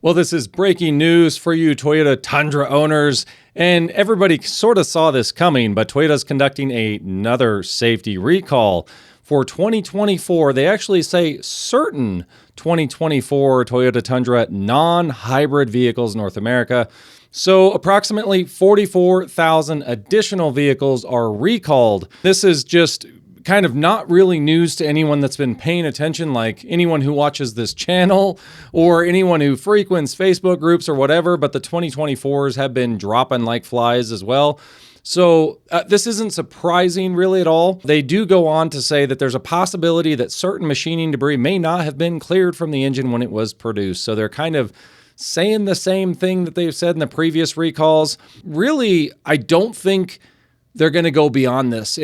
Well, this is breaking news for you Toyota Tundra owners, and everybody sort of saw this coming, but Toyota's conducting another safety recall for 2024. They actually say certain 2024 Toyota Tundra non-hybrid vehicles in North America. So approximately 44,000 additional vehicles are recalled. This is just kind of not really news to anyone that's been paying attention, like anyone who watches this channel or anyone who frequents Facebook groups or whatever, but the 2024s have been dropping like flies as well. So this isn't surprising really at all. They do go on to say that there's a possibility that certain machining debris may not have been cleared from the engine when it was produced. So they're kind of saying the same thing that they've said in the previous recalls. Really, I don't think they're going to go beyond this.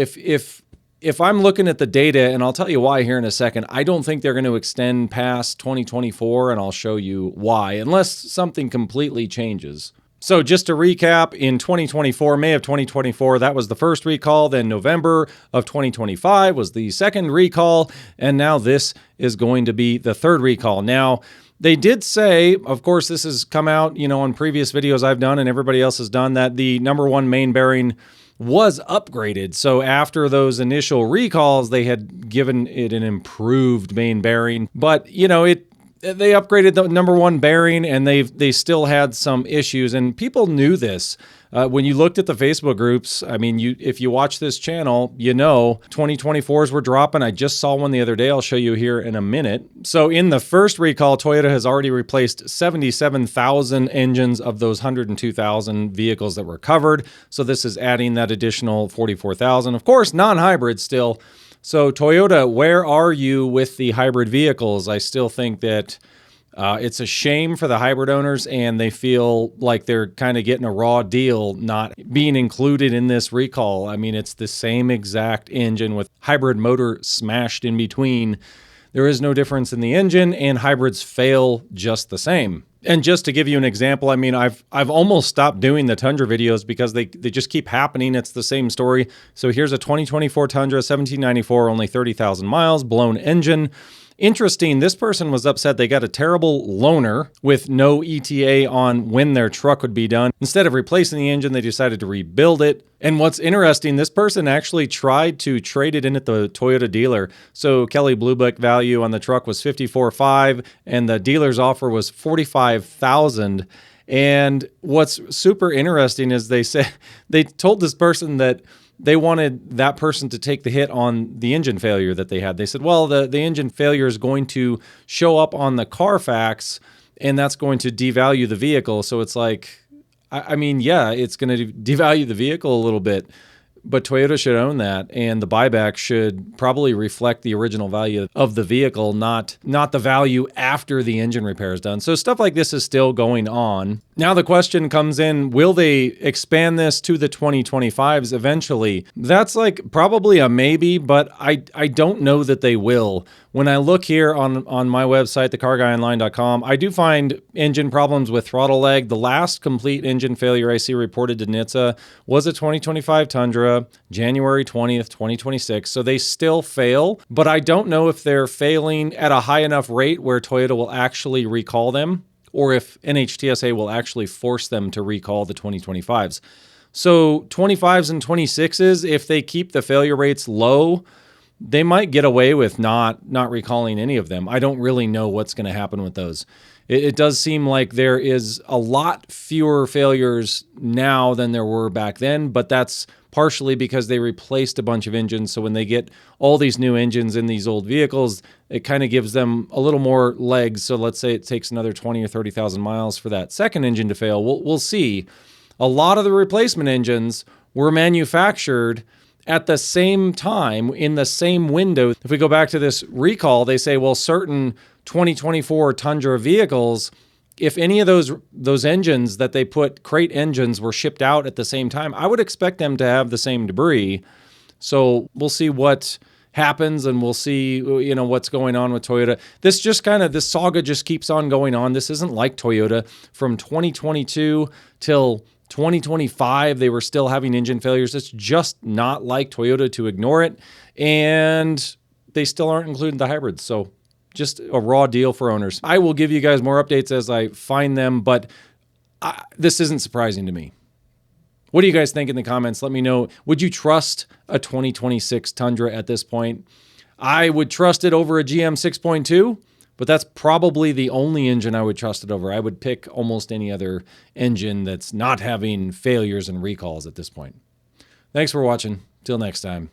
If I'm looking at the data, and I'll tell you why here in a second, I don't think they're going to extend past 2024, and I'll show you why, unless something completely changes. So just to recap, in 2024, May of 2024, that was the first recall. Then November of 2025 was the second recall. And now this is going to be the third recall. Now, they did say, of course, this has come out, on previous videos I've done and everybody else has done, that the number one main bearing was upgraded. So after those initial recalls, they had given it an improved main bearing. But, they upgraded the number one bearing, and they still had some issues, and people knew this. When you looked at the Facebook groups, if you watch this channel, 2024s were dropping. I just saw one the other day. I'll show you here in a minute. So in the first recall, Toyota has already replaced 77,000 engines of those 102,000 vehicles that were covered. So this is adding that additional 44,000. Of course, non-hybrid still. So Toyota, where are you with the hybrid vehicles? I still think that it's a shame for the hybrid owners, and they feel like they're kind of getting a raw deal not being included in this recall. It's the same exact engine with hybrid motor smashed in between. There is no difference in the engine, and hybrids fail just the same. And just to give you an example, I've almost stopped doing the Tundra videos because they just keep happening. It's the same story. So here's a 2024 Tundra, 1794, only 30,000 miles, blown engine. Interesting, this person was upset they got a terrible loaner with no ETA on when their truck would be done. Instead of replacing the engine, they decided to rebuild it. And what's interesting, this person actually tried to trade it in at the Toyota dealer. So Kelly Blue Book value on the truck was $54,500, and the dealer's offer was $45,000. And what's super interesting is they told this person that they wanted that person to take the hit on the engine failure that they had. They said, well, the engine failure is going to show up on the Carfax, and that's going to devalue the vehicle. So it's like, yeah, it's going to devalue the vehicle a little bit, but Toyota should own that, and the buyback should probably reflect the original value of the vehicle, not the value after the engine repair is done. So stuff like this is still going on. Now the question comes in, will they expand this to the 2025s eventually? That's like probably a maybe, but I don't know that they will. When I look here on my website, thecarguyonline.com, I do find engine problems with throttle lag. The last complete engine failure I see reported to NHTSA was a 2025 Tundra, January 20th, 2026. So they still fail, but I don't know if they're failing at a high enough rate where Toyota will actually recall them, or if NHTSA will actually force them to recall the 2025s. So 25s and 26s, if they keep the failure rates low, they might get away with not recalling any of them. I don't really know what's going to happen with those. It does seem like there is a lot fewer failures now than there were back then, but that's partially because they replaced a bunch of engines. So when they get all these new engines in these old vehicles, it kind of gives them a little more legs. So let's say it takes another 20 or 30,000 miles for that second engine to fail. We'll see. A lot of the replacement engines were manufactured at the same time, in the same window. If we go back to this recall, they say, well, certain 2024 Tundra vehicles, if any of those engines that they put, crate engines, were shipped out at the same time, I would expect them to have the same debris. So we'll see what happens, and we'll see, what's going on with Toyota. This saga just keeps on going on. This isn't like Toyota. From 2022 till 2025, they were still having engine failures. It's just not like Toyota to ignore it. And they still aren't including the hybrids. So Just a raw deal for owners. I will give you guys more updates as I find them, but this isn't surprising to me. What do you guys think in the comments? Let me know. Would you trust a 2026 Tundra at this point? I would trust it over a GM 6.2, but that's probably the only engine I would trust it over. I would pick almost any other engine that's not having failures and recalls at this point. Thanks for watching. Till next time.